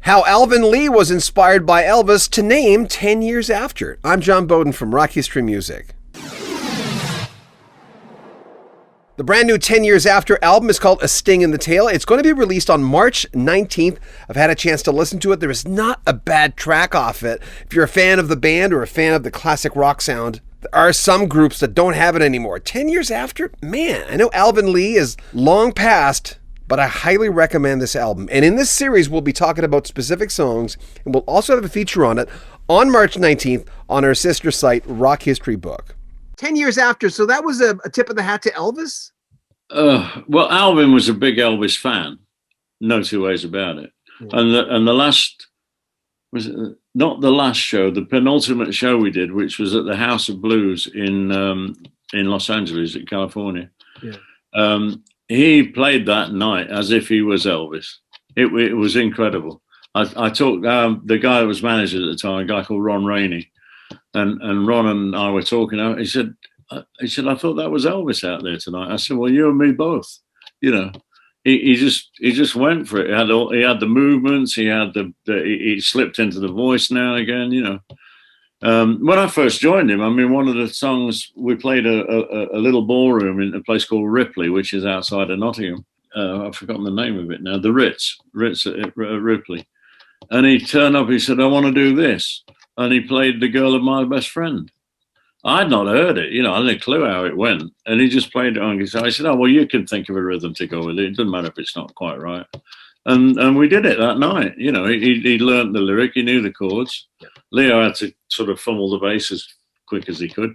How Alvin Lee was inspired by Elvis to name 10 years after. I'm John Beaudin from Rock History Music. The brand new 10 Years After album is called A Sting in the Tail. It's going to be released on March 19th. I've had a chance to listen to it. There is not a bad track off it. If you're a fan of the band or a fan of the classic rock sound, there are some groups that don't have it anymore. 10 Years After? Man, I know Alvin Lee is long past, but I highly recommend this album. And in this series, we'll be talking about specific songs, and we'll also have a feature on it on March 19th on our sister site, Rock History Book. 10 Years After, so that was a tip of the hat to Elvis? Well, Alvin was a big Elvis fan, no two ways about it. Yeah. And the last, was it not the last show, the penultimate show we did, which was at the House of Blues in Los Angeles, in California. Yeah. He played that night as if he was Elvis. It was incredible. I talked, the guy that was manager at the time, a guy called Ron Rainey, and Ron and I were talking. He said, I thought that was Elvis out there tonight. I said, well, you and me both. You know, he just went for it. He had the movements. He had he slipped into the voice now and again. You know, when I first joined him, I mean, one of the songs we played a little ballroom in a place called Ripley, which is outside of Nottingham. I've forgotten the name of it now. The Ritz at Ripley. And he turned up. He said, I want to do this. And he played The Girl of My Best Friend. I'd not heard it, you know, I had a clue how it went. And he just played it on guitar. I said, oh, well, you can think of a rhythm to go with it. It doesn't matter if it's not quite right. And we did it that night. You know, he learned the lyric. He knew the chords. Yeah. Leo had to sort of fumble the bass as quick as he could.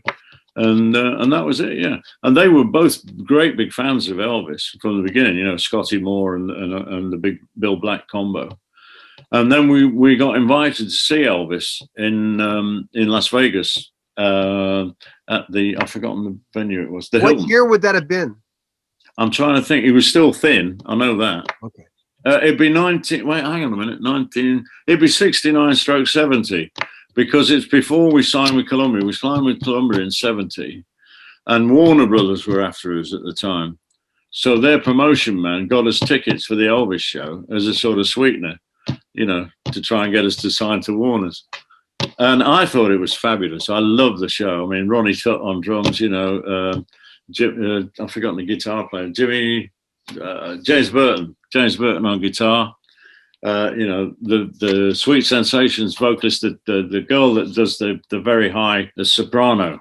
And that was it, yeah. And they were both great big fans of Elvis from the beginning, you know, Scotty Moore and the big Bill Black combo. And then we got invited to see Elvis in Las Vegas at I've forgotten the venue it was. What year would that have been? I'm trying to think. He was still thin. I know that. Okay. It'd be 19. Wait, hang on a minute. 19. It'd be 69/70 because it's before we signed with Columbia. We signed with Columbia in 70, and Warner Brothers were after us at the time. So their promotion man got us tickets for the Elvis show as a sort of sweetener, you know, to try and get us to sign to Warner's. And I thought it was fabulous. I loved the show. I mean, Ronnie Tutt on drums, you know, I've forgotten the guitar player, James Burton on guitar. You know, the Sweet Sensations vocalist, the girl that does the very high, the soprano,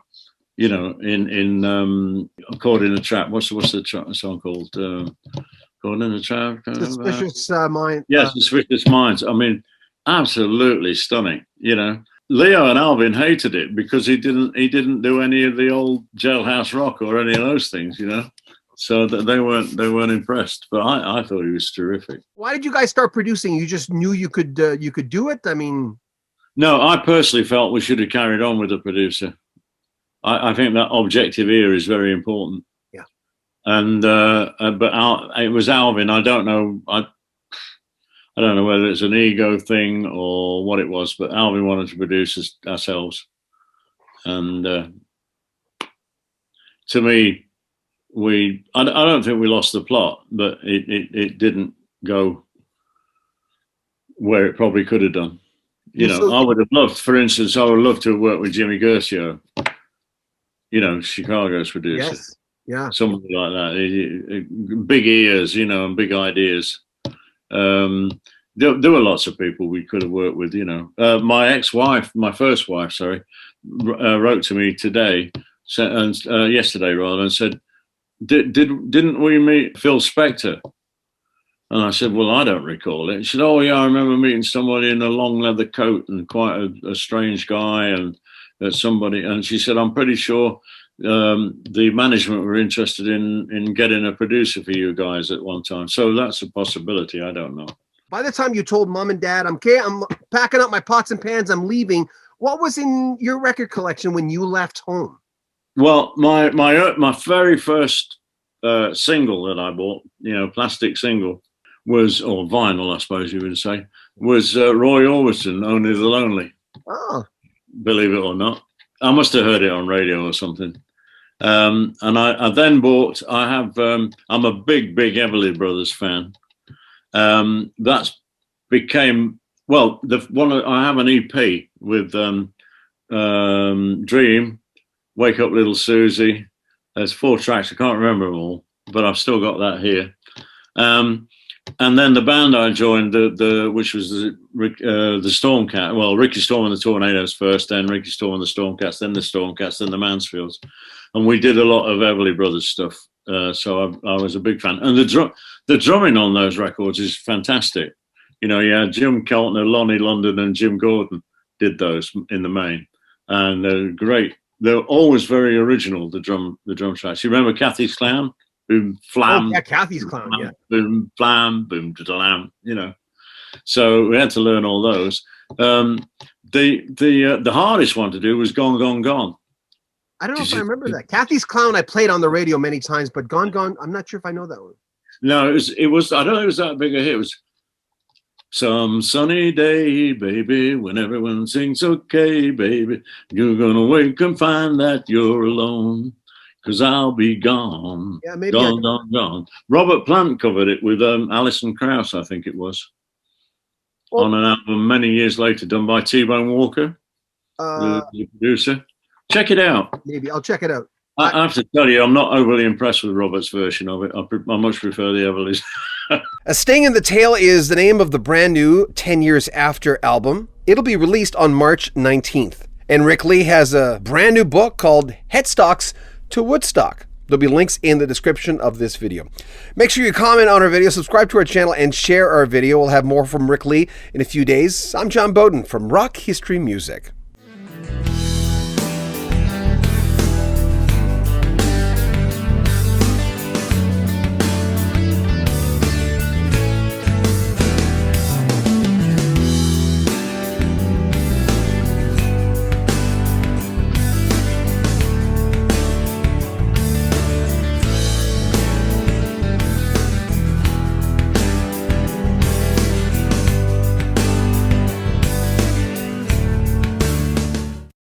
you know, in Caught in a Trap. What's the song called? Caught in a Trap. Suspicious Minds. Yes, Suspicious Minds. I mean, absolutely stunning. You know, Leo and Alvin hated it because he didn't do any of the old Jailhouse Rock or any of those things. You know. So they weren't impressed, but I thought he was terrific. Why did you guys start producing? You just knew you could do it. I mean, no, I personally felt we should have carried on with the producer. I think that objective ear is very important. Yeah. And but it was Alvin. I don't know. I don't know whether it's an ego thing or what it was, but Alvin wanted to produce us ourselves. And to me, I don't think we lost the plot, but it didn't go where it probably could have done. You know, I would have loved, for instance, I would love to have worked with Jimmy Guercio, you know, Chicago's producer. Yes. Yeah. Somebody like that. Big ears, you know, and big ideas. There were lots of people we could have worked with, you know. My first wife, wrote to me today, yesterday rather, and said, Didn't we meet Phil Spector? And I said, well, I don't recall it. She said, oh, yeah, I remember meeting somebody in a long leather coat and quite a strange guy and somebody. And she said, I'm pretty sure the management were interested in getting a producer for you guys at one time. So that's a possibility. I don't know. By the time you told mom and dad, I'm packing up my pots and pans, I'm leaving, what was in your record collection when you left home? Well, my very first single that I bought, you know, plastic single, was, or vinyl, I suppose you would say, was Roy Orbison, Only the Lonely. Oh. Believe it or not. I must have heard it on radio or something. And I then bought, I'm a big Everly Brothers fan. That became Well, I have an EP with Dream, Wake Up Little Susie. There's 4 tracks. I can't remember them all, but I've still got that here. And then the band I joined, which was the Stormcat. Well, Ricky Storm and the Tornadoes first, then Ricky Storm and the Stormcats, then the Stormcats, then the Mansfields, and we did a lot of Everly Brothers stuff. So I was a big fan, and the drumming on those records is fantastic. You know, yeah, Jim Keltner, Lonnie London, and Jim Gordon did those in the main, and they're great. They're always very original. The drum tracks. You remember Kathy's Clown? Boom, flam. Oh, yeah, Kathy's Clown. Flam, yeah. Boom, flam, boom, da-da-lam. You know, so we had to learn all those. The hardest one to do was Gone, Gone, Gone. I don't know if I remember that. Kathy's Clown I played on the radio many times, but Gone, Gone, I'm not sure if I know that one. No, it was. I don't think it was that big a hit. It was some sunny day, baby, when everyone sings okay, baby. You're gonna wake and find that you're alone. 'Cause I'll be gone. Yeah, maybe gone, gone, gone. Robert Plant covered it with Alison Krauss, I think it was, on an album many years later, done by T-Bone Walker, the producer. Check it out. Maybe I'll check it out. I have to tell you, I'm not overly impressed with Robert's version of it. I much prefer the Everly's. A Sting in the Tail is the name of the brand new 10 Years After album. It'll be released on March 19th. And Ric Lee has a brand new book called Headstocks to Woodstock. There'll be links in the description of this video. Make sure you comment on our video, subscribe to our channel, and share our video. We'll have more from Ric Lee in a few days. I'm John Beaudin from Rock History Music.